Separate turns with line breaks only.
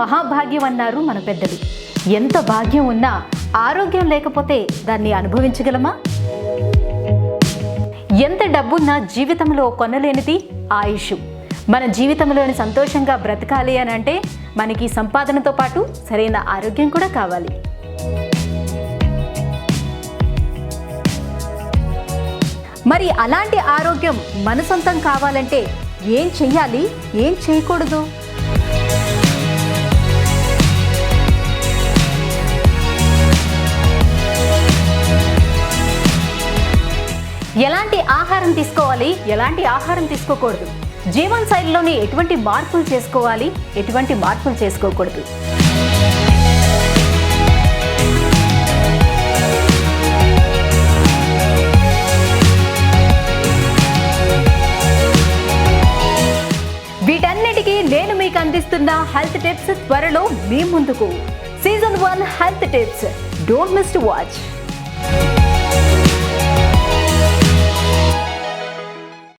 మహాభాగ్యం అన్నారు మన పెద్దలు. ఎంత భాగ్యం ఉన్నా ఆరోగ్యం లేకపోతే దాన్ని అనుభవించగలమా? ఎంత డబ్బున్నా జీవితంలో కొనలేనిది ఆయుష్. మన జీవితంలోని సంతోషంగా బ్రతకాలి అని అంటే మనకి సంపాదనతో పాటు సరైన ఆరోగ్యం కూడా కావాలి. మరి అలాంటి ఆరోగ్యం మన సొంతం కావాలంటే ఏం చెయ్యాలి, ఏం చేయకూడదు? ఎలాంటి ఆహారం తీసుకోవాలి, ఎలాంటి ఆహారం తీసుకోకూడదు? జీవన శైలిలోని ఎటువంటి మార్పులు చేసుకోవాలి, ఎటువంటి మార్పులు చేసుకోకూడదు? వీటన్నిటికీ నేను మీకు అందిస్తున్న హెల్త్ టిప్స్ త్వరలో మీ ముందుకు. Season 1 health tips. Don't miss to watch.